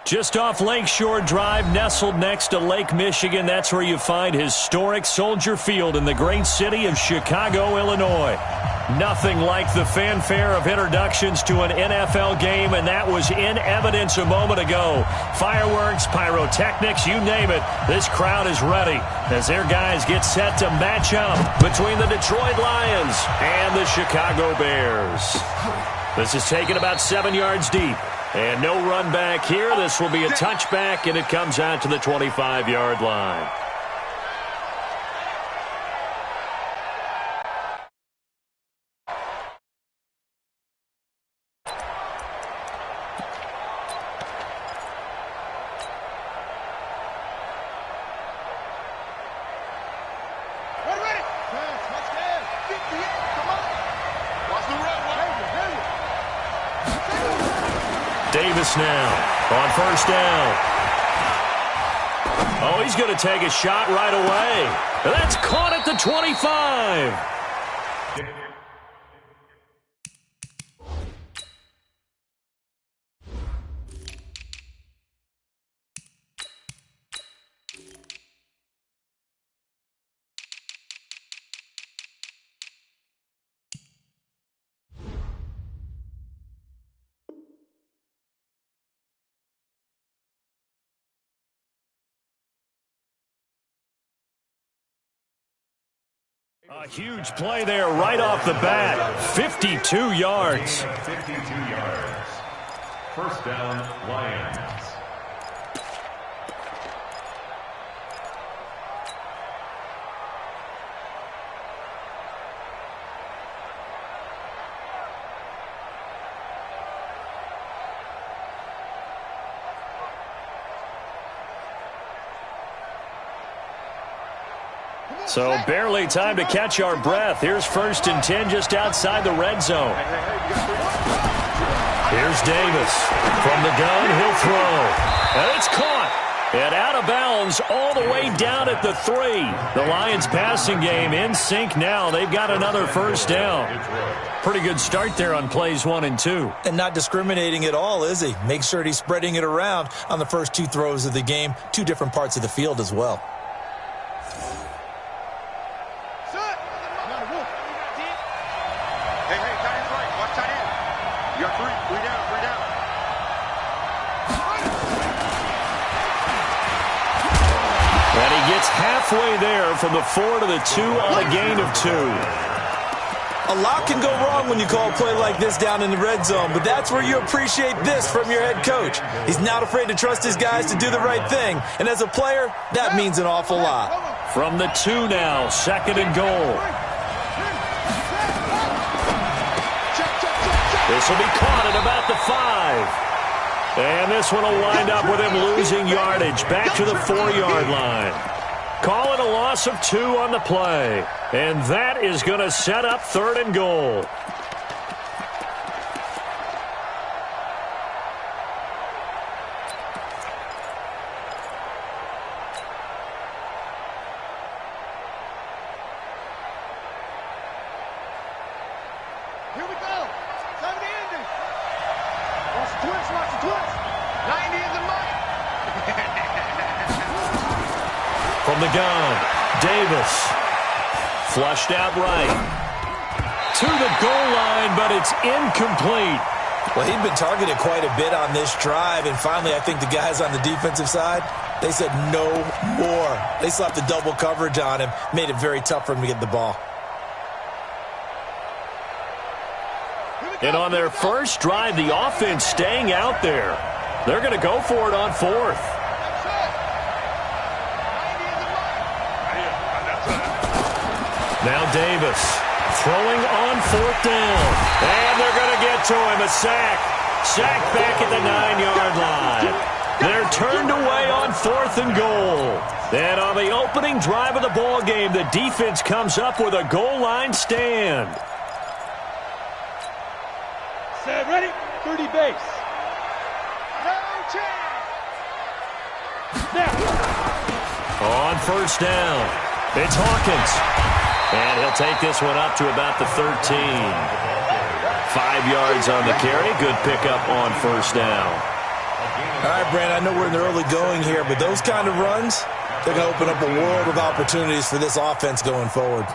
Just off Lakeshore Drive, nestled next to Lake Michigan, that's where you find historic Soldier Field in the great city of Chicago, Illinois. Nothing like the fanfare of introductions to an NFL game, and that was in evidence a moment ago. Fireworks, pyrotechnics, you name it, this crowd is ready as their guys get set to match up between the Detroit Lions and the Chicago Bears. This is taken about 7 yards deep. And no run back here. This will be a touchback, and it comes out to the 25-yard line. Davis now on first down. Oh, he's going to take a shot right away. That's caught at the 25. A huge play there right off the bat. 52 yards. 52 yards. First down, Lions. So barely time to catch our breath. Here's 1st and 10 just outside the red zone. Here's Davis. From the gun, he'll throw. And it's caught. And out of bounds all the way down at the 3. The Lions passing game in sync now. They've got another first down. Pretty good start there on plays 1 and 2. And not discriminating at all, is he? Make sure he's spreading it around on the first 2 throws of the game. 2 different parts of the field as well. Halfway there from the 4 to the 2 on a gain of 2. A lot can go wrong when you call a play like this down in the red zone, but that's where you appreciate this from your head coach. He's not afraid to trust his guys to do the right thing, and as a player, that means an awful lot. From the 2 now, 2nd and goal. This will be caught at about the 5. And this one will wind up with him losing yardage back to the 4-yard line. Call it a loss of 2 on the play. And that is going to set up 3rd and goal. Here we go. Time to end it. Watch the twist, watch the twist. 90 is the money. From the gun, Davis. Flushed out right. To the goal line, but it's incomplete. Well, he'd been targeted quite a bit on this drive, and finally I think the guys on the defensive side, they said no more. They slapped the double coverage on him, made it very tough for him to get the ball. And on their first drive, the offense staying out there. They're going to go for it on 4th. Now Davis throwing on 4th down. And they're going to get to him. A sack. Sack back at the 9-yard line. They're turned away on 4th and goal. And on the opening drive of the ball game, the defense comes up with a goal line stand. Set, ready? 30 base. No chance. Now. On first down, it's Hawkins. And he'll take this one up to about the 13. 5 yards on the carry. Good pickup on first down. All right, Brandon, I know we're in the early going here, but those kind of runs, they're going to open up a world of opportunities for this offense going forward.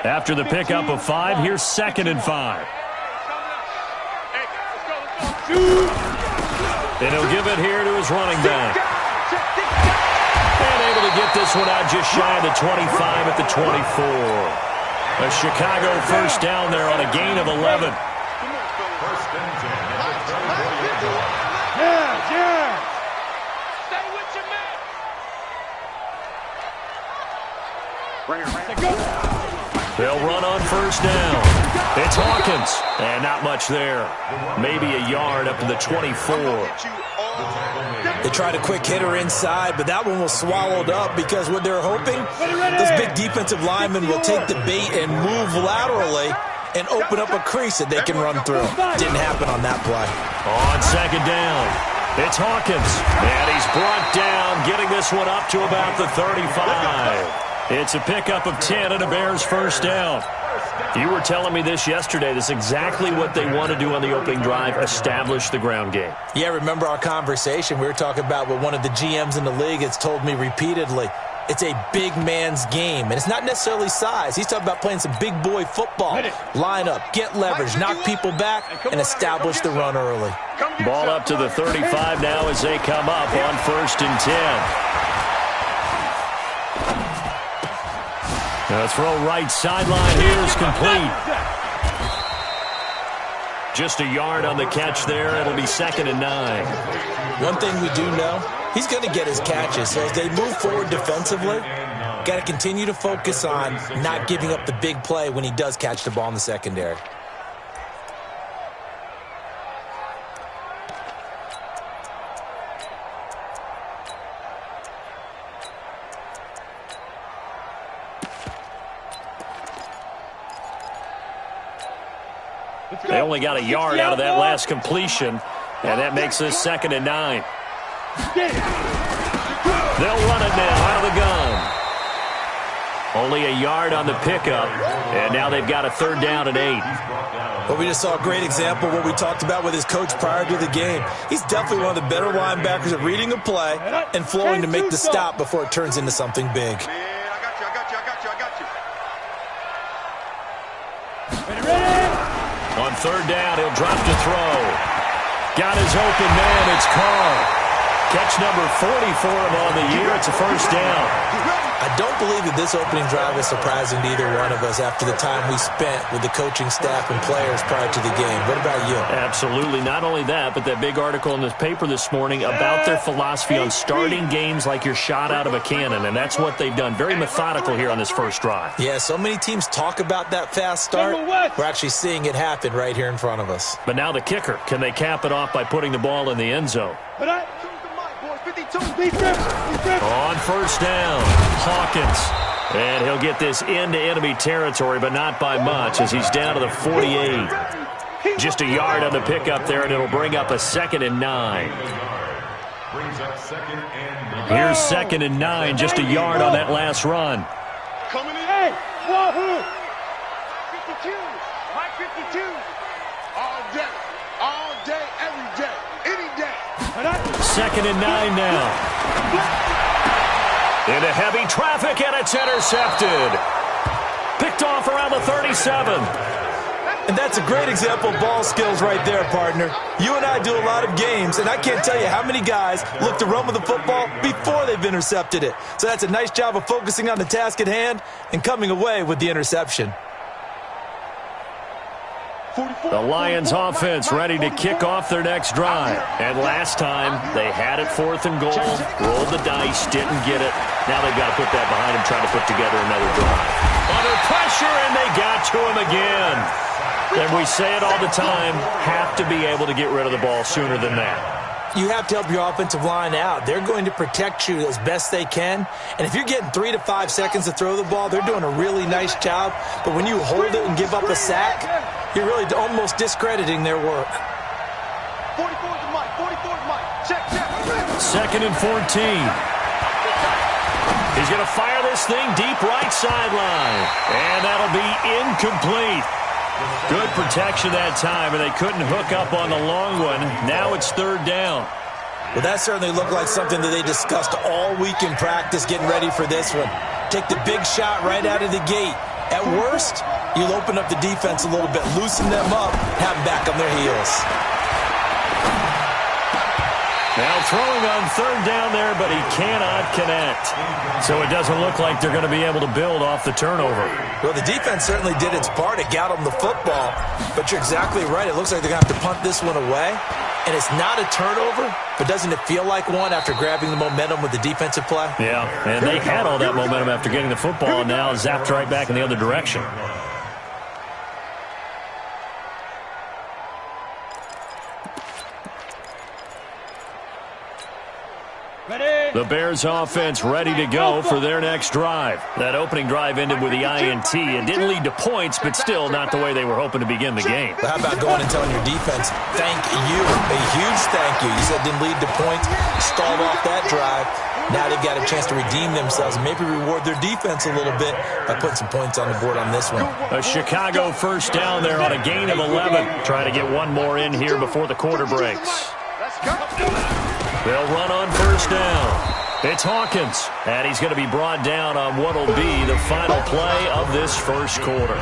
After the pickup of 5, here's 2nd and 5. And he'll give it here to his running back. And able to get this one out just shy of the 25 at the 24. A Chicago first down there on a gain of 11. They'll run on first down. It's Hawkins. And not much there. Maybe a yard up to the 24. They tried a quick hitter inside, but that one was swallowed up because what they're hoping, those big defensive linemen will take the bait and move laterally and open up a crease that they can run through. Didn't happen on that play. On 2nd down, it's Hawkins. And he's brought down, getting this one up to about the 35. It's a pickup of 10 and a Bears first down. You were telling me this yesterday. This is exactly what they want to do on the opening drive, establish the ground game. Yeah, remember our conversation? We were talking about what one of the GMs in the league has told me repeatedly. It's a big man's game, and it's not necessarily size. He's talking about playing some big boy football. Line up, get leverage, knock people back, and establish the run early. Ball up to the 35 now as they come up on 1st and 10. The throw right sideline here is complete. Just a yard on the catch there. It'll be 2nd and 9. One thing we do know, he's going to get his catches. So as they move forward defensively, got to continue to focus on not giving up the big play when he does catch the ball in the secondary. They only got a yard out of that last completion, and that makes this 2nd and 9. They'll run it now out of the gun. Only a yard on the pickup, and now they've got a 3rd down and 8. Well, we just saw a great example of what we talked about with his coach prior to the game. He's definitely one of the better linebackers at reading a play and flowing to make the stop before it turns into something big. On 3rd down, he'll drop to throw. Got his open man. It's Carr. Catch number 40 for him on the year. It's a first down. I don't believe that this opening drive is surprising to either one of us after the time we spent with the coaching staff and players prior to the game. What about you? Absolutely. Not only that, but that big article in this paper this morning about their philosophy on starting games like you're shot out of a cannon, and that's what they've done. Very methodical here on this first drive. Yeah, so many teams talk about that fast start. We're actually seeing it happen right here in front of us. But now the kicker. Can they cap it off by putting the ball in the end zone? On first down, Hawkins. And he'll get this into enemy territory, but not by much as he's down to the 48. Just a yard on the pickup there, and it'll bring up a 2nd and 9. Here's 2nd and 9, just a yard on that last run. Coming in. Hey, wahoo! 52, Mike 52. All day, every day, any day. 2nd and 9 now. Into heavy traffic, and it's intercepted. Picked off around the 37. And that's a great example of ball skills right there, partner. You and I do a lot of games, and I can't tell you how many guys look to run with the football before they've intercepted it. So that's a nice job of focusing on the task at hand and coming away with the interception. The Lions offense ready to kick off their next drive. And last time, they had it 4th and goal, rolled the dice, didn't get it. Now they've got to put that behind them, trying to put together another drive. Under pressure, and they got to him again. And we say it all the time, have to be able to get rid of the ball sooner than that. You have to help your offensive line out. They're going to protect you as best they can. And if you're getting 3 to 5 seconds to throw the ball, they're doing a really nice job. But when you hold it and give up a sack, you're really almost discrediting their work. 44's Mike. 44's Mike. Check. 2nd and 14. He's going to fire this thing deep right sideline. And that'll be incomplete. Good protection that time, and they couldn't hook up on the long one. Now it's third down. Well, that certainly looked like something that they discussed all week in practice getting ready for this one. Take the big shot right out of the gate. At worst, you'll open up the defense a little bit, loosen them up, have them back on their heels. Now throwing on third down there, but he cannot connect. So it doesn't look like they're going to be able to build off the turnover. Well, the defense certainly did its part. It got them the football. But you're exactly right. It looks like they're going to have to punt this one away. And it's not a turnover, but doesn't it feel like one after grabbing the momentum with the defensive play? Yeah, and they had all that momentum after getting the football, and now zapped right back in the other direction. The Bears offense ready to go for their next drive. That opening drive ended with the INT. It didn't lead to points, but still not the way they were hoping to begin the game. But how about going and telling your defense, thank you, a huge thank you. You said it didn't lead to points, stalled off that drive. Now they've got a chance to redeem themselves and maybe reward their defense a little bit by putting some points on the board on this one. A Chicago first down there on a gain of 11. Trying to get one more in here before the quarter breaks. They'll run on first down. It's Hawkins, and he's going to be brought down on what will be the final play of this first quarter.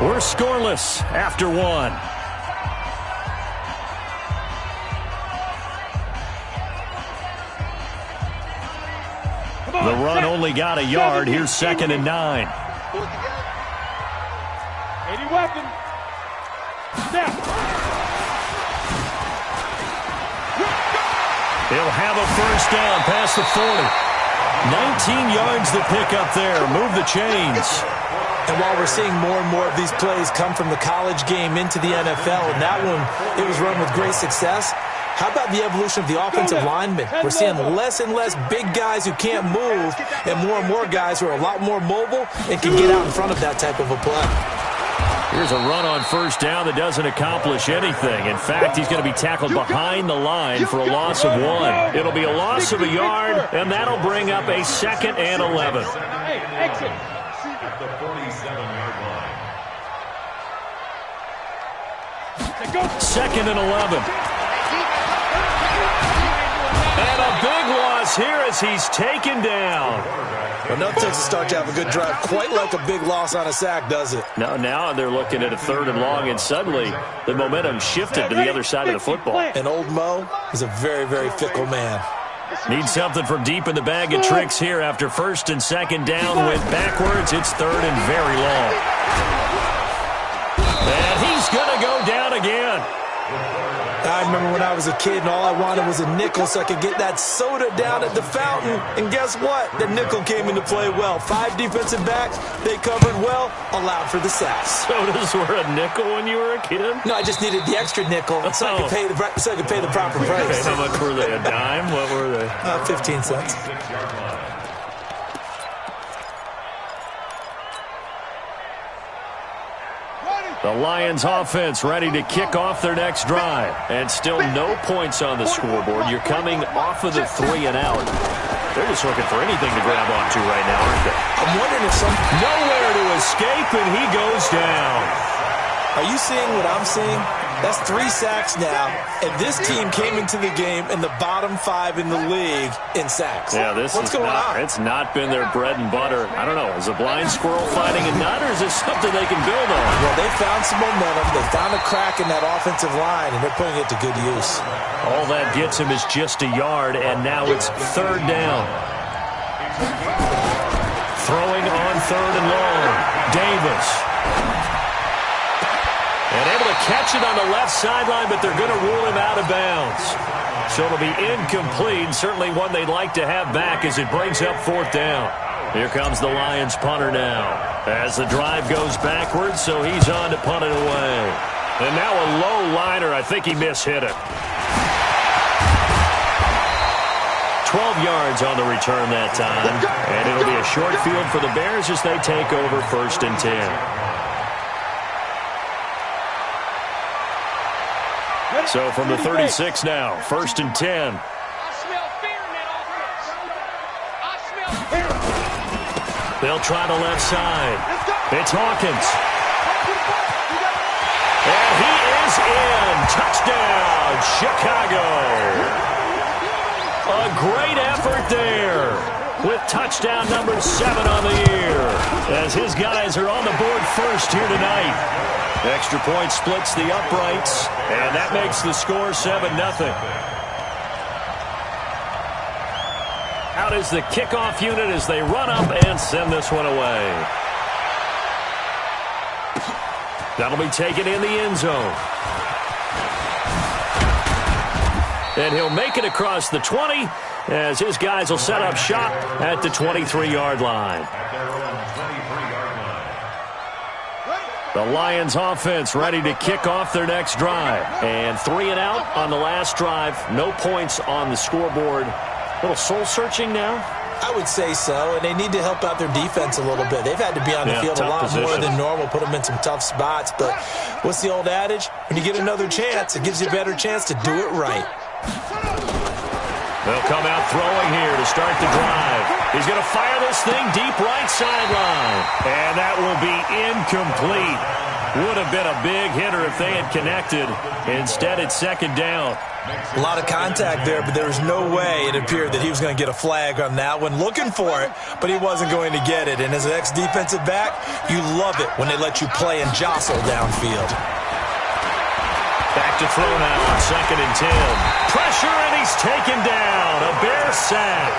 We're scoreless after one. The run only got a yard. Here's 2nd and 9. 80 weapon. Snap. He'll have a first down past the 40. 19 yards to pick up there. Move the chains. And while we're seeing more and more of these plays come from the college game into the NFL, and that one, it was run with great success, how about the evolution of the offensive linemen? We're seeing less and less big guys who can't move and more guys who are a lot more mobile and can get out in front of that type of a play. Here's a run on first down that doesn't accomplish anything. In fact, he's going to be tackled behind the line for a loss of 1. It'll be a loss of a yard, and that'll bring up a 2nd and 11. Hey, exit. At the 47-yard line. 2nd and 11. And a big loss here as he's taken down. Well, no Texas start to have a good drive, quite like a big loss on a sack, does it? Now they're looking at a 3rd and long, and suddenly the momentum shifted to the other side of the football. And old Mo is a very, very fickle man. Need something from deep in the bag of tricks here after 1st and 2nd down. Went backwards. It's 3rd and very long. And he's going to go down again. I remember when I was a kid and all I wanted was a nickel so I could get that soda down at the fountain. And guess what? The nickel came into play well. 5 defensive backs, they covered well, allowed for the sacks. Sodas were a nickel when you were a kid? No, I just needed the extra nickel so I could pay the proper price. Okay, how much were they? A dime? What were they? 15 cents. The Lions offense ready to kick off their next drive. And still no points on the scoreboard. You're coming off of the 3 and out. They're just looking for anything to grab onto right now, aren't they? I'm wondering if nowhere to escape, and he goes down. Are you seeing what I'm seeing? That's 3 sacks now, and this team came into the game in the bottom 5 in the league in sacks. Yeah, what's going on? It's not been their bread and butter. I don't know. Is a blind squirrel finding a nut, or is this something they can build on? Well, they found some momentum. They found a crack in that offensive line, and they're putting it to good use. All that gets him is just a yard, and now it's 3rd down. Throwing on 3rd and long. Davis. And able to catch it on the left sideline, but they're going to rule him out of bounds. So it'll be incomplete, certainly one they'd like to have back as it brings up 4th down. Here comes the Lions punter now. As the drive goes backwards, so he's on to punt it away. And now a low liner. I think he mishit it. 12 yards on the return that time. And it'll be a short field for the Bears as they take over 1st and 10. So from the 36 now, 1st and 10. I smell fear in that offense. I smell fear. They'll try the left side. It's Hawkins. touchdown, Chicago. A great effort there with touchdown number 7 on the year as his guys are on the board first here tonight. Extra point splits the uprights, and that makes the score 7-0. Out is the kickoff unit as they run up and send this one away. That'll be taken in the end zone. And he'll make it across the 20 as his guys will set up shop at the 23-yard line. The Lions offense ready to kick off their next drive. And 3 and out on the last drive. No points on the scoreboard. A little soul-searching now? I would say so, and they need to help out their defense a little bit. They've had to be on the field a lot more than normal, put them in some tough spots. But what's the old adage? When you get another chance, it gives you a better chance to do it right. They'll come out throwing here to start the drive. He's going to fire this thing deep right sideline. And that will be incomplete. Would have been a big hitter if they had connected. Instead, it's second down. A lot of contact there, but there was no way it appeared that he was going to get a flag on that one. Looking for it, but he wasn't going to get it. And as an ex-defensive back, you love it when they let you play and jostle downfield. Back to throw now on 2nd and 10. Pressure, and he's taken down. A Bear sack.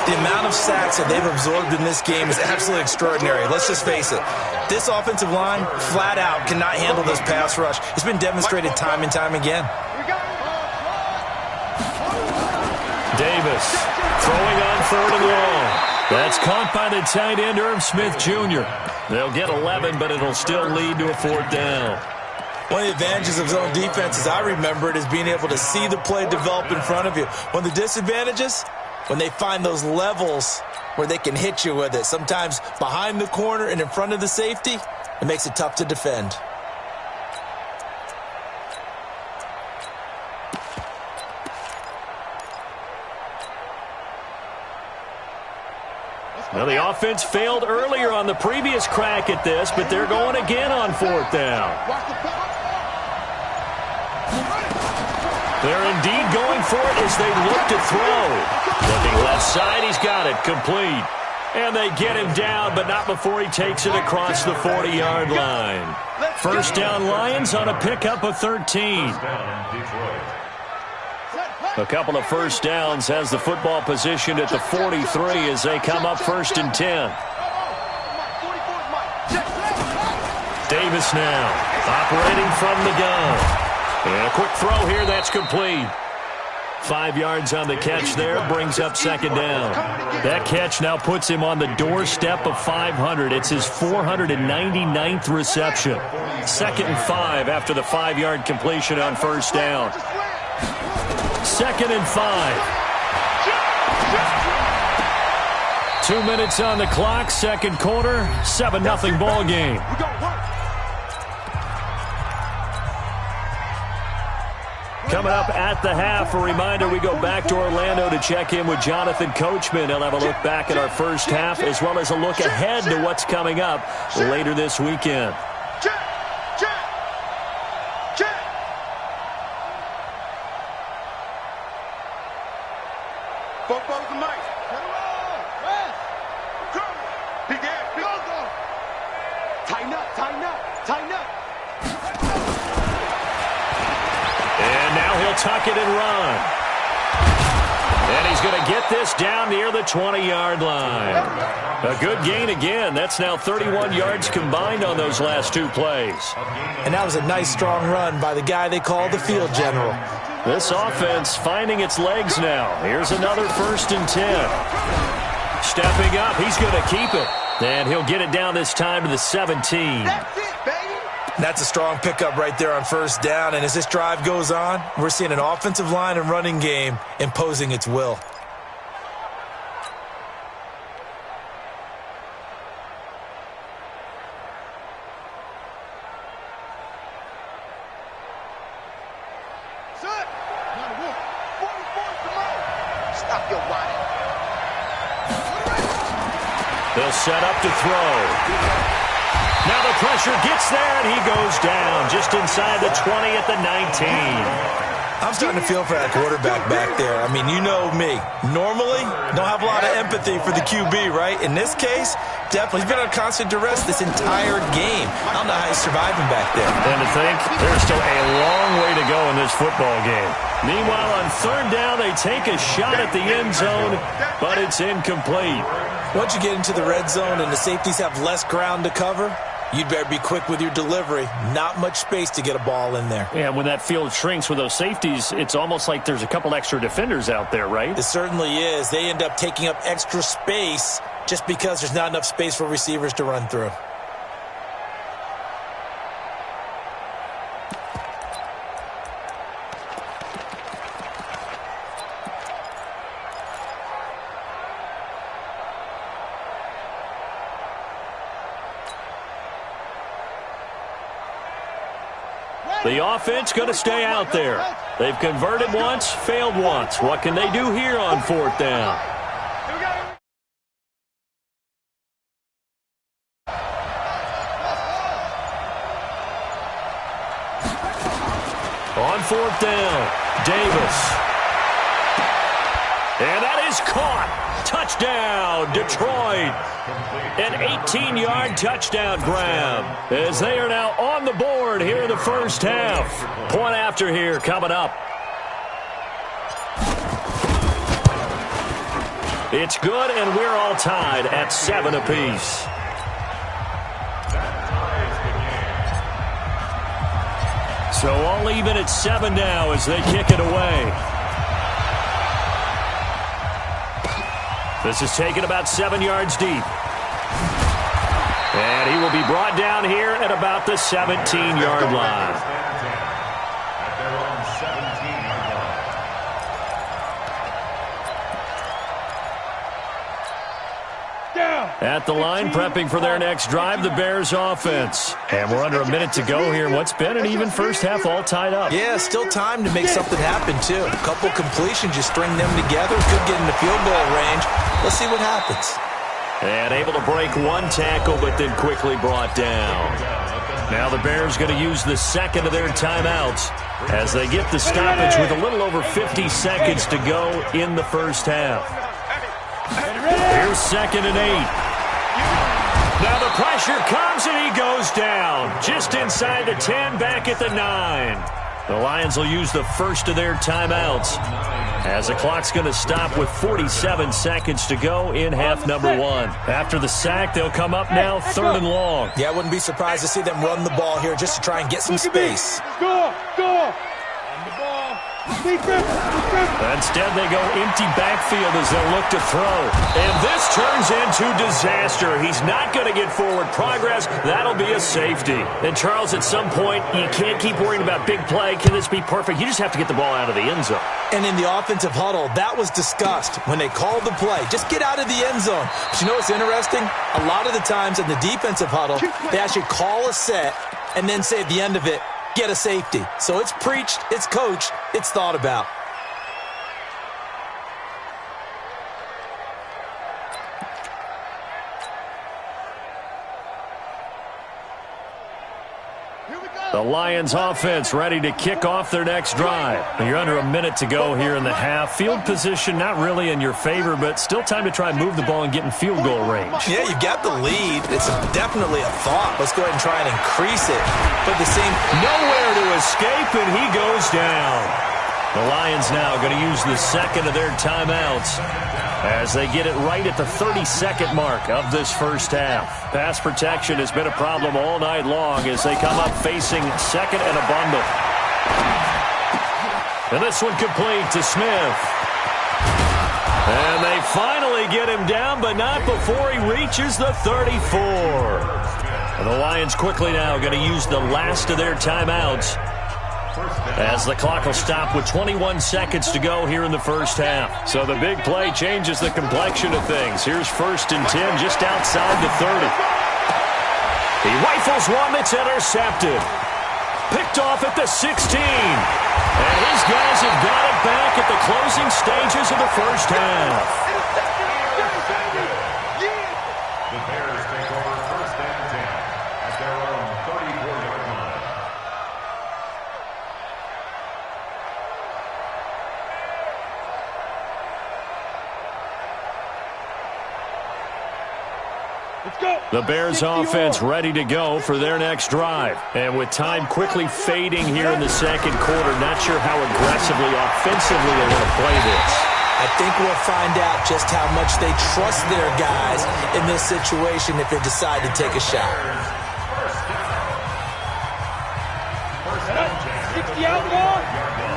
The amount of sacks that they've absorbed in this game is absolutely extraordinary. Let's just face it. This offensive line, flat out, cannot handle this pass rush. It's been demonstrated time and time again. Davis throwing on 3rd and long. That's caught by the tight end, Irv Smith Jr. They'll get 11, but it'll still lead to a 4th down. One of the advantages of zone defense, as I remember it, is being able to see the play develop in front of you. One of the disadvantages, when they find those levels where they can hit you with it, sometimes behind the corner and in front of the safety, it makes it tough to defend. Now, the offense failed earlier on the previous crack at this, but they're going again on 4th down. They're indeed going for it as they look to throw. Looking left side, he's got it, complete. And they get him down, but not before he takes it across the 40-yard line. First down, Lions on a pickup of 13. A couple of first downs has the football positioned at the 43 as they come up 1st and 10. Davis now operating from the gun. And a quick throw here, that's complete. 5 yards on the catch there, brings up 2nd down. That catch now puts him on the doorstep of 500. It's his 499th reception. 2nd and 5 after the 5-yard completion on 1st down. 2nd and 5. 2 minutes on the clock, 2nd quarter, 7-0 ball game. Coming up at the half, a reminder, we go back to Orlando to check in with Jonathan Coachman. He'll have a look back at our first half as well as a look ahead to what's coming up later this weekend. Tuck it and run. And he's going to get this down near the 20-yard line. A good gain again. That's now 31 yards combined on those last 2 plays. And that was a nice, strong run by the guy they call the field general. This offense finding its legs now. Here's another 1st and 10. Stepping up, he's going to keep it. And he'll get it down this time to the 17. That's it, baby. That's a strong pickup right there on 1st down. And as this drive goes on, we're seeing an offensive line and running game imposing its will. Stop your whining. They'll set up to throw. Now the pressure gets there, and he goes down just inside the 20 at the 19. I'm starting to feel for that quarterback back there. I mean, you know me. Normally, don't have a lot of empathy for the QB, right? In this case, definitely. He's been under constant duress this entire game. I don't know how he's surviving back there. And to think, there's still a long way to go in this football game. Meanwhile, on third down, they take a shot at the end zone, but it's incomplete. Once you get into the red zone and the safeties have less ground to cover, you'd better be quick with your delivery. Not much space to get a ball in there. Yeah, when that field shrinks with those safeties, it's almost like there's a couple extra defenders out there, right? It certainly is. They end up taking up extra space just because there's not enough space for receivers to run through. The offense going to stay out there. They've converted once, failed once. What can they do here on fourth down? On fourth down, Davis. And that is caught. Touchdown, Detroit. An 18-yard touchdown grab as they are now on the board here in the first half. Point after here coming up. It's good, and we're all tied at 7 apiece. So all even at 7 now as they kick it away. This is taken about 7 yards deep. And he will be brought down here at about the 17-yard line. At the line, prepping for their next drive, the Bears offense. And we're under a minute to go here. What's been an even first half, all tied up. Yeah, still time to make something happen, too. A couple completions, just string them together. Could get in the field goal range. Let's see what happens. And able to break one tackle, but then quickly brought down. Now the Bears going to use the second of their timeouts as they get the stoppage with a little over 50 seconds to go in the first half. Here's 2nd and 8. Now the pressure comes and he goes down. Just inside the 10, back at the 9. The Lions will use the first of their timeouts as the clock's going to stop with 47 seconds to go in half number 1. After the sack, they'll come up now 3rd and long. Yeah, I wouldn't be surprised to see them run the ball here just to try and get some space. Go! On the ball. Instead, they go empty backfield as they'll look to throw. And this turns into disaster. He's not going to get forward progress. That'll be a safety. And, Charles, at some point, you can't keep worrying about big play. Can this be perfect? You just have to get the ball out of the end zone. And in the offensive huddle, that was discussed when they called the play. Just get out of the end zone. But you know what's interesting? A lot of the times in the defensive huddle, they actually call a set and then say at the end of it, get a safety. So it's preached, it's coached, it's thought about. The Lions offense ready to kick off their next drive. You're under a minute to go here in the half. Field position not really in your favor, but still time to try and move the ball and get in field goal range. Yeah, you got the lead. It's definitely a thought. Let's go ahead and try and increase it. But the same, nowhere to escape, and he goes down. The Lions now going to use the second of their timeouts as they get it right at the 32nd mark of this first half. Pass protection has been a problem all night long as they come up facing second and a bundle. And this one complete to Smith. And they finally get him down, but not before he reaches the 34. And the Lions quickly now going to use the last of their timeouts as the clock will stop with 21 seconds to go here in the first half. So the big play changes the complexion of things. Here's 1st and 10 just outside the 30. He rifles one that's intercepted. Picked off at the 16. And his guys have got it back at the closing stages of the first half. The Bears take over 1st and 10 at The Bears offense ready to go for their next drive. And with time quickly fading here in the second quarter, not sure how aggressively, offensively they want to play this. I think we'll find out just how much they trust their guys in this situation if they decide to take a shot. 60 out long.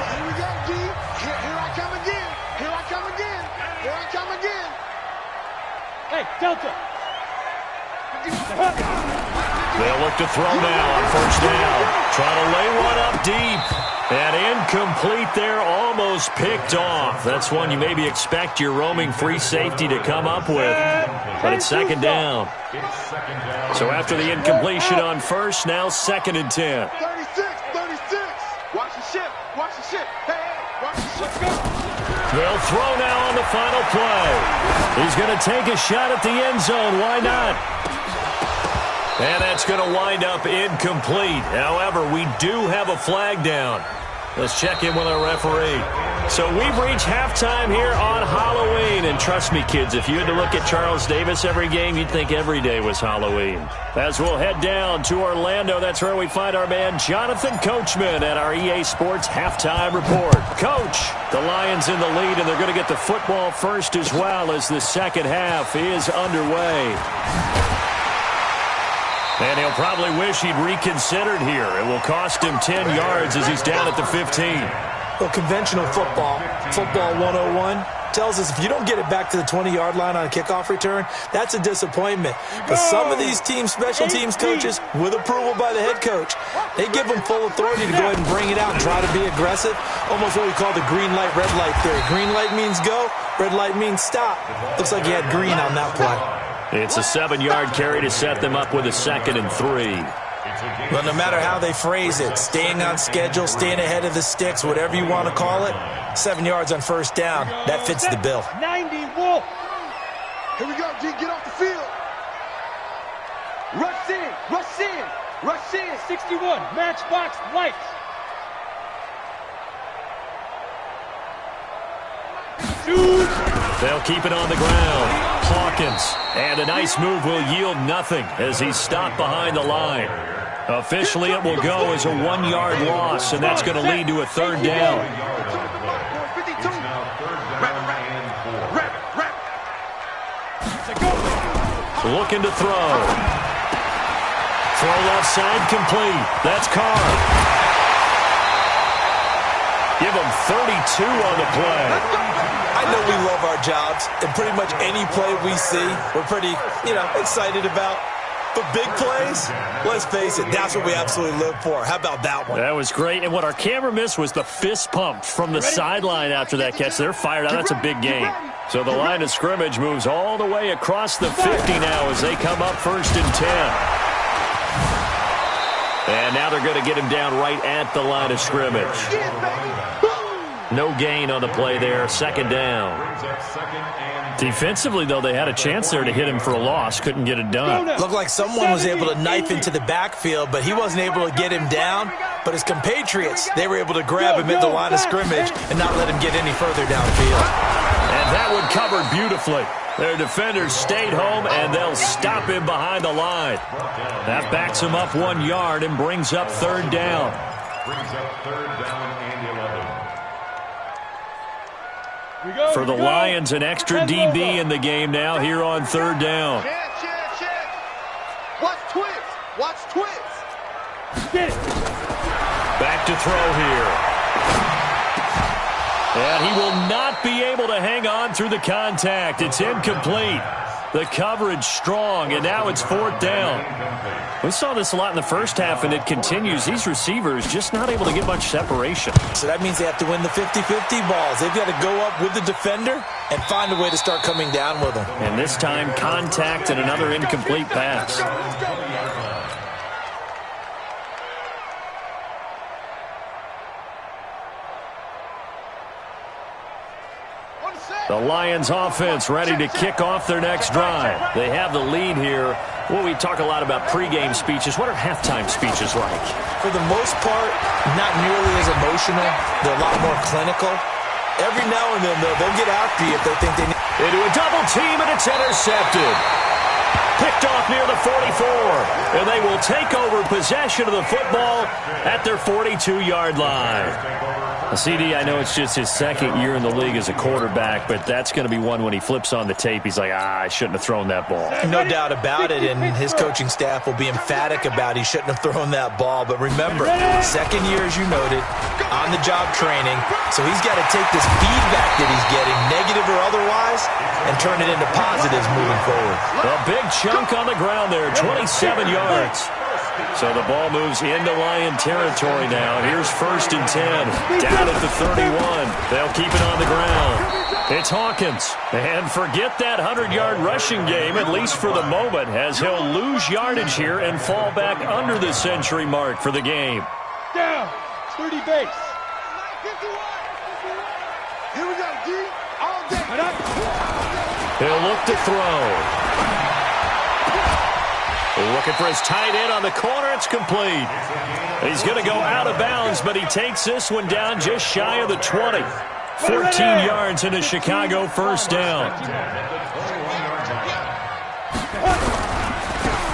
Here we go, D. Here I come again. Here I come again. Here I come again. Hey, Delta. They'll look to throw now on first down. Trying to lay one up deep. And incomplete there, almost picked off. That's one you maybe expect your roaming free safety to come up with. But it's second down. So after the incompletion on first, now 2nd and 10. 36. Watch the ship. Watch the ship. Hey, watch the ship. They'll throw now on the final play. He's going to take a shot at the end zone. Why not? And that's going to wind up incomplete. However, we do have a flag down. Let's check in with our referee. So we've reached halftime here on Halloween. And trust me, kids, if you had to look at Charles Davis every game, you'd think every day was Halloween. As we'll head down to Orlando, that's where we find our man Jonathan Coachman at our EA Sports Halftime Report. Coach, the Lions in the lead, and they're going to get the football first as well as the second half is underway. And he'll probably wish he'd reconsidered here. It will cost him 10 yards as he's down at the 15. Well, conventional football 101, tells us if you don't get it back to the 20-yard line on a kickoff return, that's a disappointment. But some of these teams, special teams coaches, with approval by the head coach, they give them full authority to go ahead and bring it out and try to be aggressive. Almost what we call the green light, red light theory. Green light means go, red light means stop. Looks like he had green on that play. It's a 7-yard carry to set them up with a 2nd and 3. Well, no matter how they phrase it, staying on schedule, staying ahead of the sticks, whatever you want to call it, 7 yards on first down, that fits the bill. 90 Wolf. Here we go, G. Get off the field. Rush in. Rush in. Rush in. 61. Matchbox lights. Shoot. They'll keep it on the ground. Hawkins. And a nice move will yield nothing as he's stopped behind the line. Officially, it will go as a 1-yard loss, and that's going to lead to a 3rd down. Looking to throw. Throw left side complete. That's Carr. Give him 32 on the play. I know we love our jobs, and pretty much any play we see, we're pretty, excited about. But big plays, let's face it, that's what we absolutely live for. How about that one? That was great, and what our camera missed was the fist pump from the sideline after that catch. They're fired out. That's a big game. So the line of scrimmage moves all the way across the 50 now as they come up 1st and 10. And now they're going to get him down right at the line of scrimmage. No gain on the play there, 2nd down. Defensively, though, they had a chance there to hit him for a loss. Couldn't get it done. Looked like someone was able to knife into the backfield, but he wasn't able to get him down. But his compatriots, they were able to grab him at the line of scrimmage and not let him get any further downfield. And that one covered beautifully. Their defenders stayed home, and they'll stop him behind the line. That backs him up 1 yard and brings up 3rd down. For the Lions, an extra DB in the game now here on 3rd down. Check. Watch twist. Watch twist. Back to throw here. And he will not be able to hang on through the contact. It's incomplete. The coverage strong, and now it's 4th down. We saw this a lot in the first half, and it continues. These receivers just not able to get much separation. So that means they have to win the 50-50 balls. They've got to go up with the defender and find a way to start coming down with them. And this time, contact and another incomplete pass. The Lions offense ready to kick off their next drive. They have the lead here. Well, we talk a lot about pregame speeches. What are halftime speeches like? For the most part, not nearly as emotional. They're a lot more clinical. Every now and then, though, they'll get after you if they think they need. Into a double team, and it's intercepted. Picked off near the 44. And they will take over possession of the football at their 42-yard line. CD, I know it's just his second year in the league as a quarterback, but that's going to be one when he flips on the tape. He's like, I shouldn't have thrown that ball. No doubt about it, and his coaching staff will be emphatic about he shouldn't have thrown that ball. But remember, second year, as you noted, on-the-job training, so he's got to take this feedback that he's getting, negative or otherwise, and turn it into positives moving forward. A big chunk on the ground there, 27 yards. So the ball moves into Lion territory now. Here's 1st and 10. Down at the 31. They'll keep it on the ground. It's Hawkins. And forget that 100-yard rushing game, at least for the moment, as he'll lose yardage here and fall back under the century mark for the game. Down. 30 base. 51. Here we go, D. All day. He'll look to throw. Looking for his tight end on the corner. It's complete. He's going to go out of bounds, but he takes this one down just shy of the 20. 14 yards into Chicago, 1st down.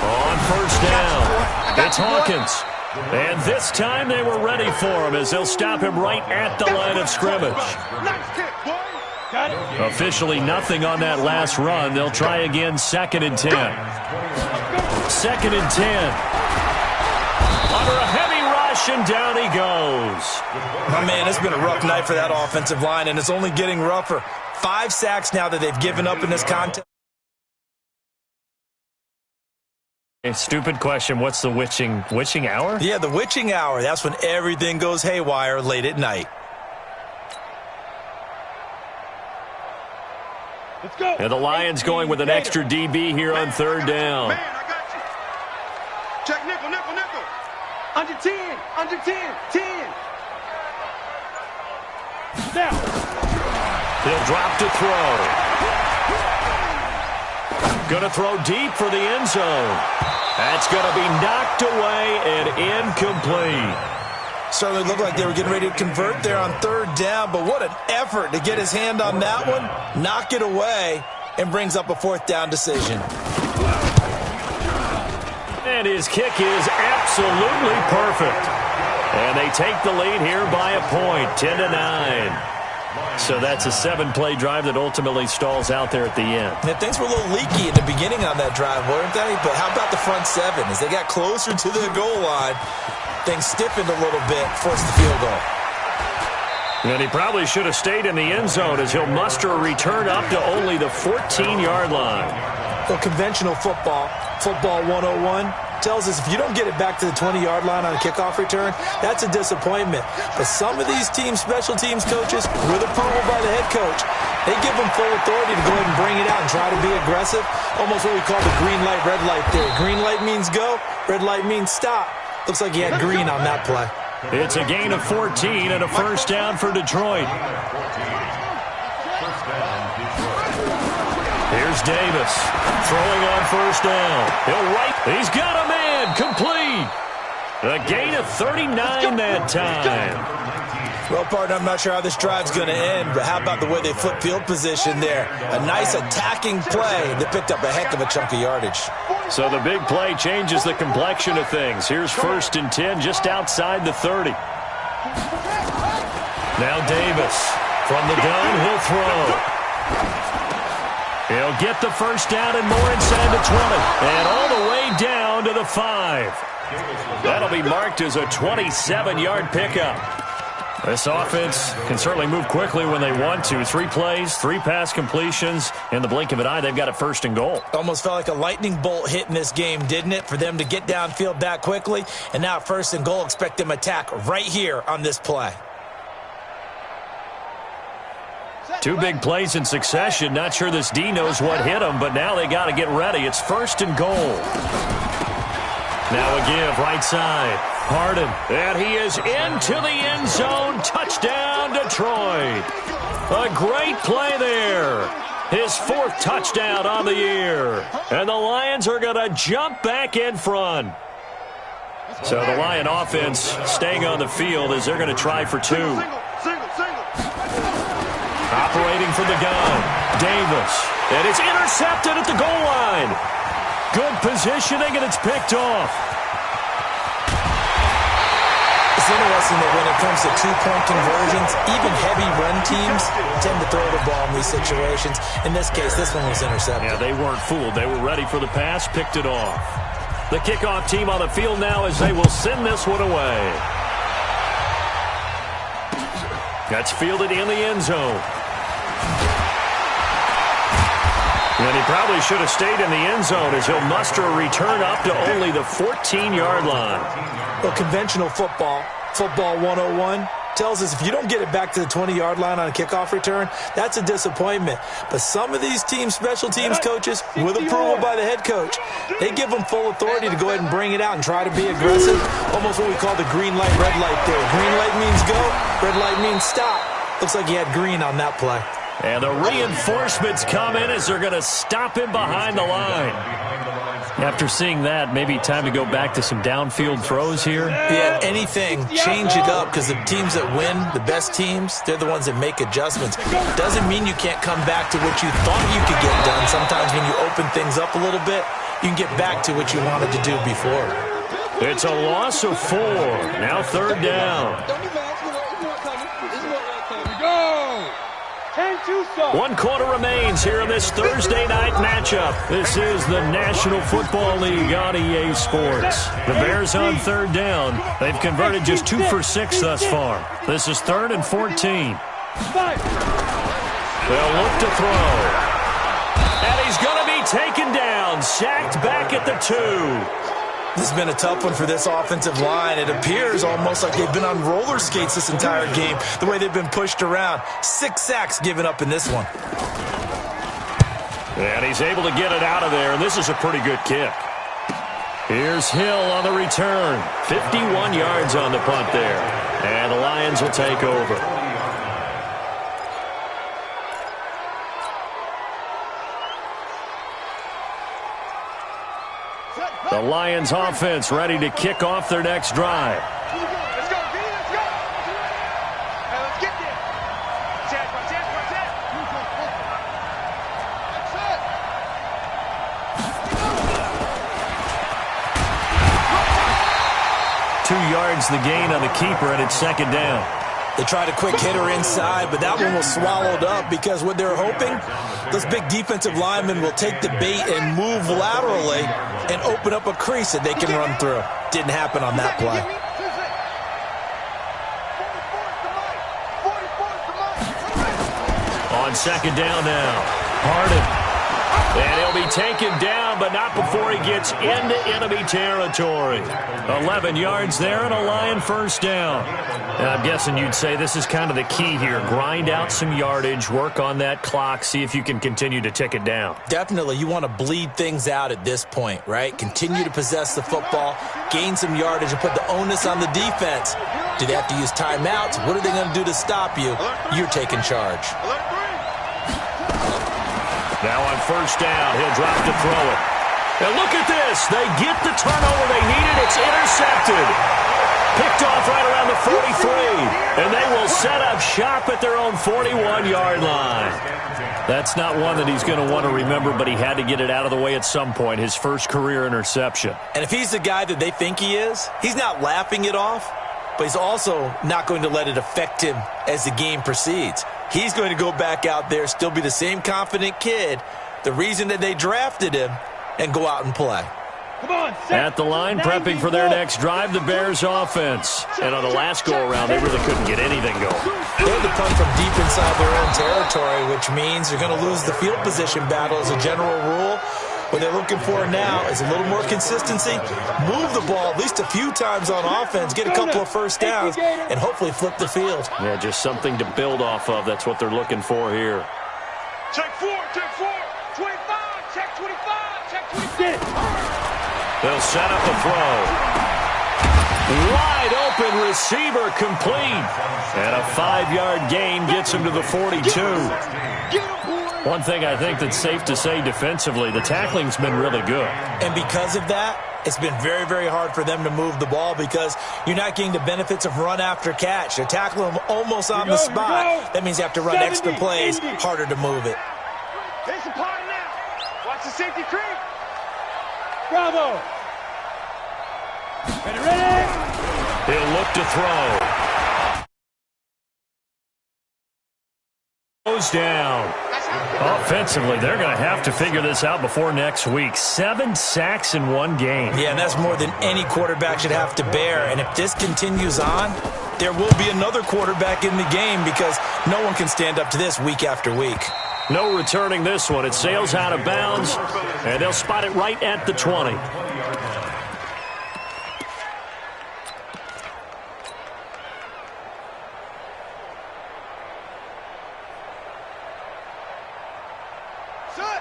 On 1st down, it's Hawkins. And this time they were ready for him as they'll stop him right at the line of scrimmage. Officially nothing on that last run. They'll try again, 2nd and 10. 2nd and 10. Under a heavy rush, and down he goes. My man, it's been a rough night for that offensive line, and it's only getting rougher. 5 sacks now that they've given up in this contest. Stupid question. What's the witching hour? Yeah, the witching hour. That's when everything goes haywire late at night. Let's go. And the Lions going with an extra DB here on 3rd down. Man, I got you. Check nickel, nickel, nickel. Under 10. Under 10. 10. Now. He'll drop to throw. Going to throw deep for the end zone. That's going to be knocked away and incomplete. Certainly looked like they were getting ready to convert there on 3rd down, but what an effort to get his hand on that one, knock it away, and brings up a 4th down decision. And his kick is absolutely perfect. And they take the lead here by a point, 10-9. So that's a 7-play drive that ultimately stalls out there at the end. And things were a little leaky in the beginning on that drive, weren't they? But how about the front 7? As they got closer to the goal line, things stiffened a little bit, forced the field goal. And he probably should have stayed in the end zone as he'll muster a return up to only the 14-yard line. Well, conventional football 101, tells us if you don't get it back to the 20-yard line on a kickoff return, that's a disappointment. But some of these teams, special teams coaches, with approval by the head coach, they give them full authority to go ahead and bring it out and try to be aggressive. Almost what we call the green light, red light theory. Green light means go, red light means stop. Looks like he had green on that play. It's a gain of 14 and a 1st down for Detroit. Here's Davis throwing on 1st down. He's got a man, complete. A gain of 39 that time. Well, partner, I'm not sure how this drive's going to end, but how about the way they flip field position there? A nice attacking play that picked up a heck of a chunk of yardage. So the big play changes the complexion of things. Here's 1st and 10 just outside the 30. Now Davis from the gun, he'll throw. He'll get the 1st down and more inside the 20. And all the way down to the 5. That'll be marked as a 27-yard pickup. This offense can certainly move quickly when they want to. 3 plays, 3 pass completions. In the blink of an eye, they've got it 1st and goal. Almost felt like a lightning bolt hit in this game, didn't it? For them to get downfield that quickly. And now 1st and goal, expect them to attack right here on this play. 2 big plays in succession. Not sure this D knows what hit him, but now they got to get ready. It's 1st and goal. Now a give, right side. Harden, and he is into the end zone. Touchdown, Detroit. A great play there. His 4th touchdown on the year. And the Lions are going to jump back in front. So the Lion offense staying on the field as they're going to try for 2. Operating from the gun, Davis. And it's intercepted at the goal line. Good positioning, and it's picked off. It's interesting that when it comes to two-point conversions, even heavy run teams tend to throw the ball in these situations. In this case, this one was intercepted. Yeah, they weren't fooled. They were ready for the pass, picked it off. The kickoff team on the field now as they will send this one away. That's fielded in the end zone. And he probably should have stayed in the end zone as he'll muster a return up to only the 14-yard line. Well, conventional football 101, tells us if you don't get it back to the 20-yard line on a kickoff return, that's a disappointment. But some of these special teams coaches, with approval by the head coach, they give them full authority to go ahead and bring it out and try to be aggressive. Almost what we call the green light, red light theory. Green light means go, red light means stop. Looks like he had green on that play. And the reinforcements come in as they're going to stop him behind the line. After seeing that, maybe time to go back to some downfield throws here. Yeah, anything, change it up, because the teams that win, the best teams, they're the ones that make adjustments. Doesn't mean you can't come back to what you thought you could get done. Sometimes when you open things up a little bit, you can get back to what you wanted to do before. It's a loss of 4. Now 3rd down. One quarter remains here in this Thursday night matchup. This is the National Football League on EA Sports. The Bears on 3rd down. They've converted just 2 for 6 thus far. This is 3rd and 14. They'll look to throw. And he's going to be taken down. Sacked back at the 2. This has been a tough one for this offensive line. It appears almost like they've been on roller skates this entire game, the way they've been pushed around. 6 sacks given up in this one. And he's able to get it out of there, and this is a pretty good kick. Here's Hill on the return. 51 yards on the punt there. And the Lions will take over. The Lions offense ready to kick off their next drive. Let's go, B, let's go. Hey, let's get there. Watch that. That's it. 2 yards the gain on the keeper, and it's 2nd down. They tried a quick hitter inside, but that one was swallowed up because what they're hoping, those big defensive linemen will take the bait and move laterally and open up a crease that they can run through. Didn't happen on that play. On 2nd down now, Harden. And he'll be taken down, but not before he gets into enemy territory. 11 yards there and a Lion 1st down. And I'm guessing you'd say this is kind of the key here. Grind out some yardage, work on that clock, see if you can continue to tick it down. Definitely, you want to bleed things out at this point, right? Continue to possess the football, gain some yardage, and put the onus on the defense. Do they have to use timeouts? What are they going to do to stop you? You're taking charge. Now on 1st down, he'll drop to throw it. And look at this. They get the turnover they needed. It's intercepted. Picked off right around the 43. And they will set up shop at their own 41-yard line. That's not one that he's going to want to remember, but he had to get it out of the way at some point. His first career interception. And if he's the guy that they think he is, he's not laughing it off, but he's also not going to let it affect him as the game proceeds. He's going to go back out there, still be the same confident kid, the reason that they drafted him, and go out and play. Come on, at the line, prepping for their next drive, the Bears offense. And on the last go-around, they really couldn't get anything going. They had to punt from deep inside their own territory, which means they're going to lose the field position battle as a general rule. What they're looking for now is a little more consistency, move the ball at least a few times on offense, get a couple of 1st downs, and hopefully flip the field. Yeah, just something to build off of. That's what they're looking for here. Check 4, 25, check 25, check 26. They'll set up a throw. Wide open receiver complete. And a 5-yard gain gets him to the 42. One thing I think that's safe to say defensively, the tackling's been really good. And because of that, it's been very, very hard for them to move the ball because you're not getting the benefits of run after catch. They're tackling them almost on the spot. That means you have to run extra plays, harder to move it. Here's the party now. Watch the safety creep. Bravo. Ready. He'll look to throw. Goes down. Offensively, they're going to have to figure this out before next week. 7 sacks in one game. Yeah, and that's more than any quarterback should have to bear. And if this continues on, there will be another quarterback in the game because no one can stand up to this week after week. No returning this one. It sails out of bounds, and they'll spot it right at the 20.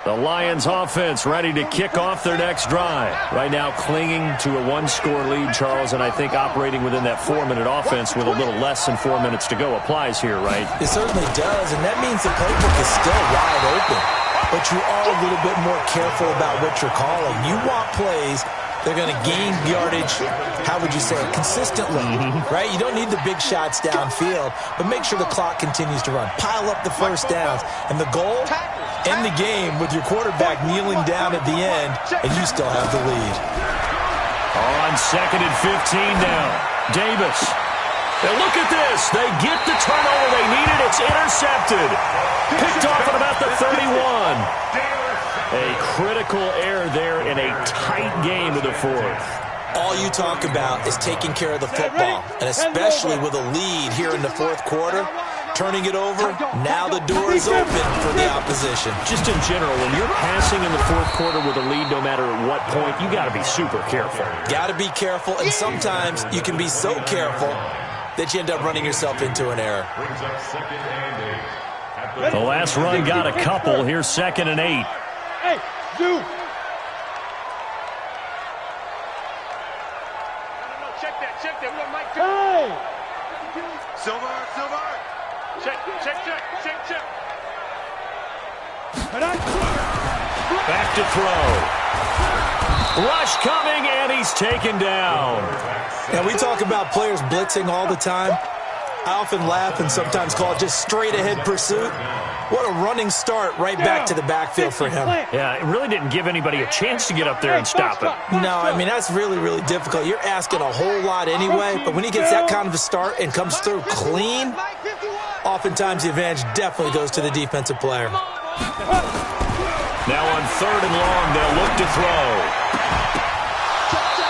The Lions offense ready to kick off their next drive. Right now clinging to a 1-score lead, Charles, and I think operating within that 4-minute offense with a little less than 4 minutes to go applies here, right? It certainly does, and that means the playbook is still wide open. But you are a little bit more careful about what you're calling. You want plays they're going to gain yardage, how would you say it, consistently, right? You don't need the big shots downfield, but make sure the clock continues to run. Pile up the first downs, and the goal, end the game with your quarterback kneeling down at the end, and you still have the lead. On 2nd and 15 now, Davis. And look at this. They get the turnover they needed. It's intercepted. Picked off at about the 31. A critical error there in a tight game of the 4th. All you talk about is taking care of the football, and especially with a lead here in the 4th quarter, turning it over, now the door is open for the opposition. Just in general, when you're passing in the 4th quarter with a lead, no matter at what point, you got to be super careful. Got to be careful, and sometimes you can be so careful that you end up running yourself into an error. The last run got a couple. Here's 2nd and 8. Hey, do. Check that. We got Mike. Hey. Silver. Check. Back to throw. Rush coming, and he's taken down. Now, we talk about players blitzing all the time. I often laugh and sometimes call it just straight-ahead pursuit. What a running start right back to the backfield for him. Yeah, it really didn't give anybody a chance to get up there and stop it. No, I mean, that's really, really difficult. You're asking a whole lot anyway, but when he gets that kind of a start and comes through clean, oftentimes the advantage definitely goes to the defensive player. Now on 3rd and long, they'll look to throw.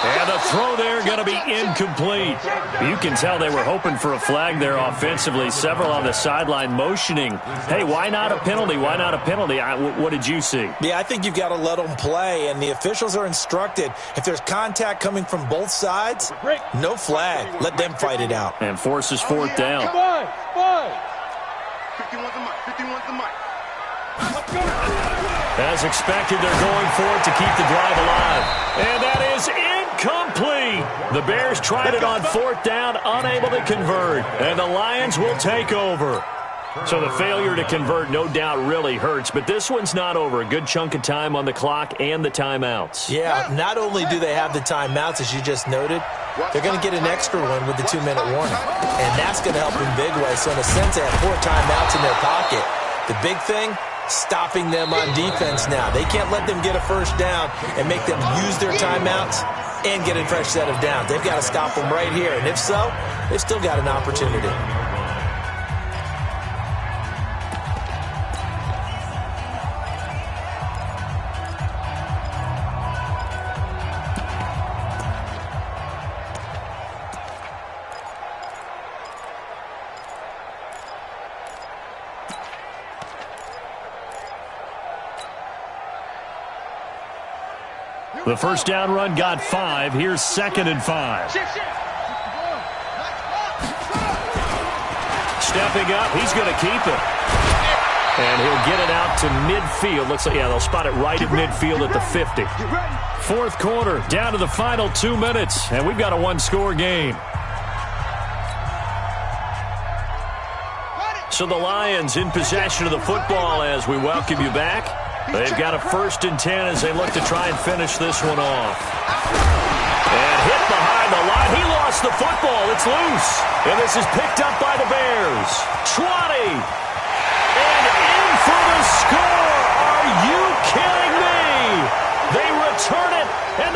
And the throw there going to be incomplete. You can tell they were hoping for a flag there offensively. Several on the sideline motioning. Hey, why not a penalty? Why not a penalty? What did you see? Yeah, I think you've got to let them play, and the officials are instructed. If there's contact coming from both sides, no flag. Let them fight it out. And forces 4th down. Come on. 51's the mic. As expected, they're going for it to keep the drive alive. And that is incomplete. The Bears tried it on 4th down, unable to convert. And the Lions will take over. So the failure to convert, no doubt, really hurts. But this one's not over. A good chunk of time on the clock and the timeouts. Yeah, not only do they have the timeouts, as you just noted, they're going to get an extra one with the 2-minute warning. And that's going to help in big way. So in a sense, they have 4 timeouts in their pocket. The big thing, stopping them on defense now. They can't let them get a first down and make them use their timeouts and get a fresh set of downs. They've got to stop them right here. And if so, they've still got an opportunity. The first down run got 5. Here's 2nd and 5. Stepping up, he's going to keep it. And he'll get it out to midfield. Looks like, yeah, they'll spot it right at midfield at the 50. 4th quarter, down to the final 2 minutes. And we've got a 1-score game. So the Lions in possession of the football as we welcome you back. They've got a 1st and 10 as they look to try and finish this one off. And hit behind the line. He lost the football. It's loose. And this is picked up by the Bears. 20. And in for the score. Are you kidding me? They return it, and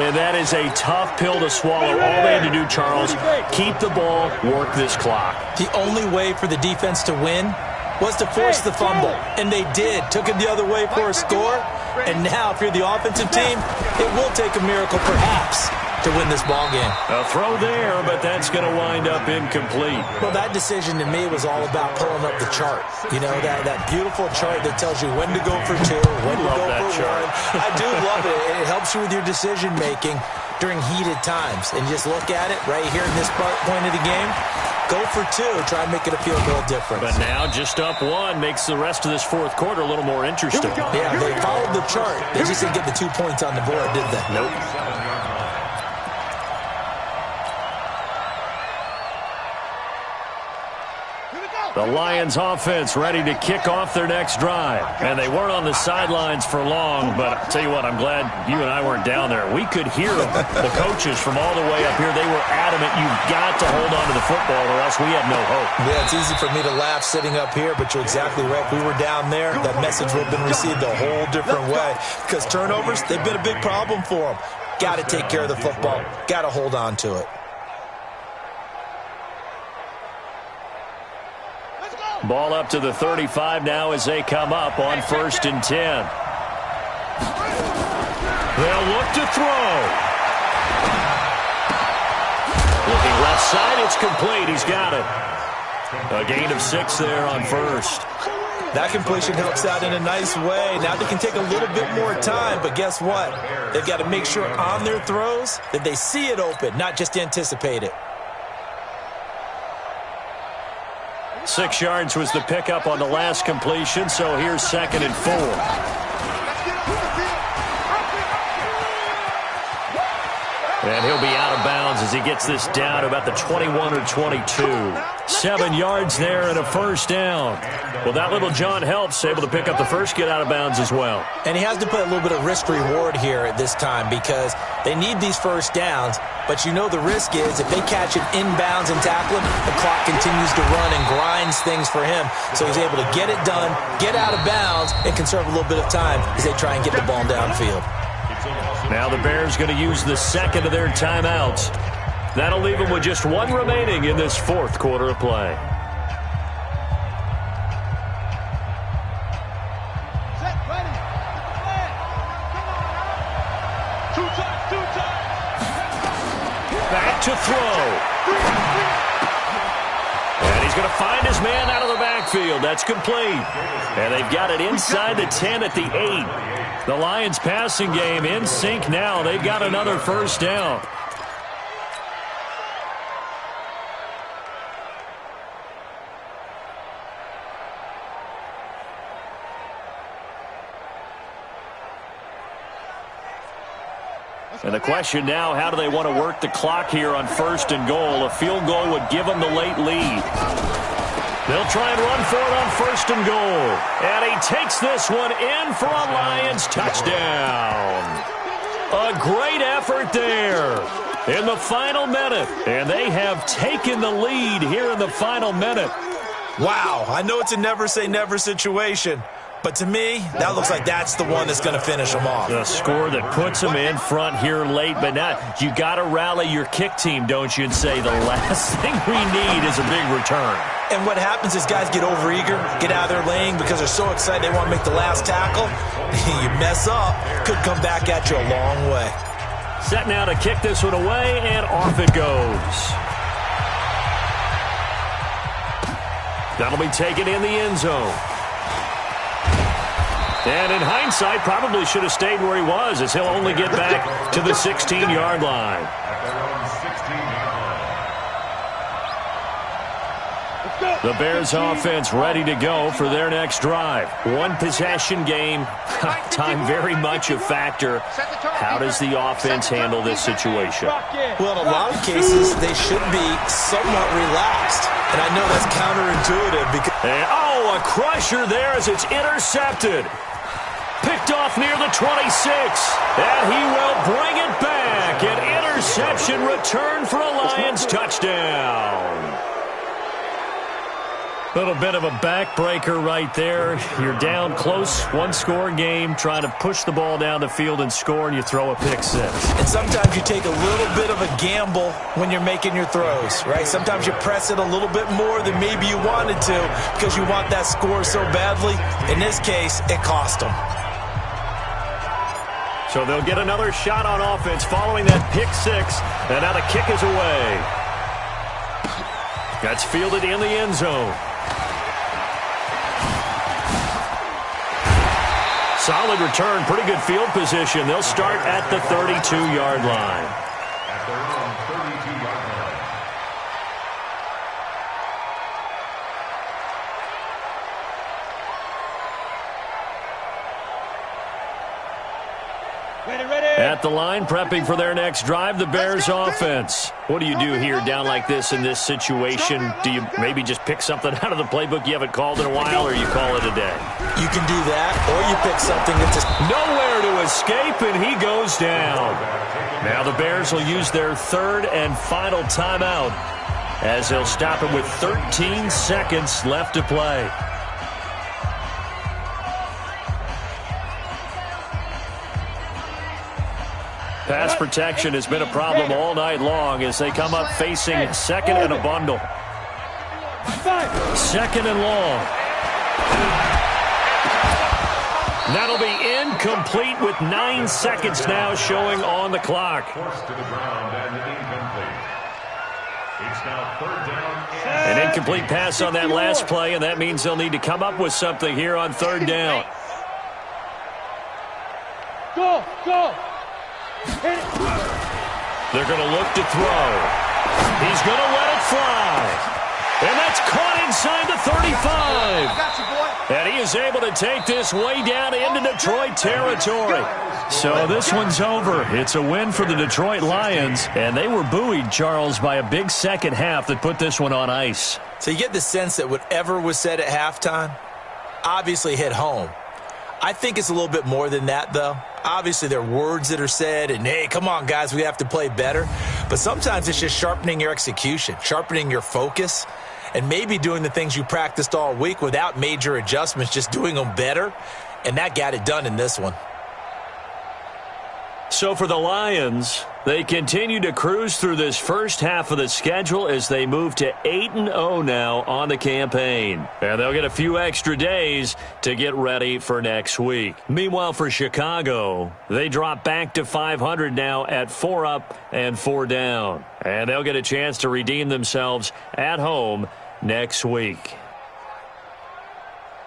And that is a tough pill to swallow. All they had to do, Charles, keep the ball, work this clock. The only way for the defense to win was to force the fumble, and they did. Took it the other way for a score, and now if you're the offensive team, it will take a miracle perhaps to win this ball game. A throw there, but that's going to wind up incomplete. Well, that decision to me was all about pulling up the chart. You know, that beautiful chart that tells you when to go for two, when to go for one. I do love it. It helps you with your decision-making during heated times. And just look at it right here in this point of the game. Go for two. Try and make it a field goal difference. But now just up one makes the rest of this fourth quarter a little more interesting. Yeah, they followed the chart. They just didn't get the 2 points on the board, did they? Nope. The Lions offense ready to kick off their next drive. And they weren't on the sidelines for long, but I'll tell you what, I'm glad you and I weren't down there. We could hear the coaches from all the way up here. They were adamant, you've got to hold on to the football or else we have no hope. Yeah, it's easy for me to laugh sitting up here, but you're exactly right. If we were down there, that message would have been received a whole different way. Because turnovers, they've been a big problem for them. Got to take care of the football. Got to hold on to it. Ball up to the 35 now as they come up on 1st and 10. They'll look to throw. Looking left side, it's complete. He's got it. A gain of 6 there on 1st. That completion helps out in a nice way. Now they can take a little bit more time, but guess what? They've got to make sure on their throws that they see it open, not just anticipate it. 6 yards was the pickup on the last completion, so here's 2nd and 4. And he'll be out of bounds as he gets this down to about the 21 or 22. 7 yards there and a first down. Well, that little John helps, able to pick up the first, get out of bounds as well. And he has to put a little bit of risk-reward here at this time because they need these first downs, but you know the risk is if they catch him inbounds and tackle him, the clock continues to run and grinds things for him. So he's able to get it done, get out of bounds, and conserve a little bit of time as they try and get the ball downfield. Now the Bears going to use the second of their timeouts. That'll leave them with just 1 remaining in this fourth quarter of play. Set, ready. Two times. Back to throw. And he's going to find his man out of the backfield. That's complete. And they've got it inside the 10 at the 8. The Lions passing game in sync now. They've got another first down. And the question now, how do they want to work the clock here on 1st and goal? A field goal would give them the late lead. They'll try and run for it on 1st and goal. And he takes this one in for a Lions touchdown. A great effort there in the final minute. And they have taken the lead here in the final minute. Wow, I know it's a never-say-never situation, but to me, that looks like that's the one that's going to finish them off. The score that puts them in front here late, but now you got to rally your kick team, don't you, and say the last thing we need is a big return. And what happens is guys get overeager, get out of their lane because they're so excited they want to make the last tackle. You mess up, could come back at you a long way. Set now to kick this one away, and off it goes. That'll be taken in the end zone. And in hindsight, probably should have stayed where he was as he'll only get back to the 16-yard line. The Bears offense ready to go for their next drive. 1 possession game. Time very much a factor. How does the offense handle this situation? Well, in a lot of cases, they should be somewhat relaxed. And I know that's counterintuitive because... a crusher there as it's intercepted. Picked off near the 26. And he will bring it back. An interception return for a Lions touchdown. Little bit of a backbreaker right there. You're down close, one-score game, trying to push the ball down the field and score, and you throw a pick six. And sometimes you take a little bit of a gamble when you're making your throws, right? Sometimes you press it a little bit more than maybe you wanted to because you want that score so badly. In this case, it cost them. So they'll get another shot on offense following that pick six, and now the kick is away. That's fielded in the end zone. Solid return, pretty good field position. They'll start at the 32-yard line. At their own 32-yard line. At the line, prepping for their next drive, the Bears offense. What do you do here down like this in this situation? Do you maybe just pick something out of the playbook you haven't called in a while, or you call it a day? You can do that, or you pick something that's just nowhere to escape, and he goes down. Now the Bears will use their third and final timeout as they'll stop him with 13 seconds left to play. Pass protection has been a problem all night long as they come up facing second and a bundle. Second and long. That'll be incomplete with 9 seconds now showing on the clock. Forced to the ground and incomplete. It's now third down. An incomplete pass on that last play, and that means they'll need to come up with something here on third down. Go, go. They're going to look to throw. He's going to let it fly. And that's caught inside the 35. Got you, boy. And he is able to take this way down into Detroit territory. So this one's over. It's a win for the Detroit Lions. And they were buoyed, Charles, by a big second half that put this one on ice. So you get the sense that whatever was said at halftime obviously hit home. I think it's a little bit more than that, though. Obviously, there are words that are said, and, hey, come on, guys, we have to play better. But sometimes it's just sharpening your execution, sharpening your focus, and maybe doing the things you practiced all week without major adjustments, just doing them better. And that got it done in this one. So for the Lions, they continue to cruise through this first half of the schedule as they move to 8-0 now on the campaign. And they'll get a few extra days to get ready for next week. Meanwhile, for Chicago, they drop back to 500 now at 4 up and 4 down. And they'll get a chance to redeem themselves at home next week.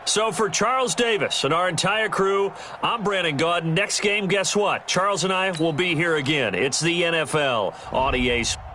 So for Charles Davis and our entire crew, I'm Brandon Gaudin. Next game, guess what? Charles and I will be here again. It's the NFL on EA Sports.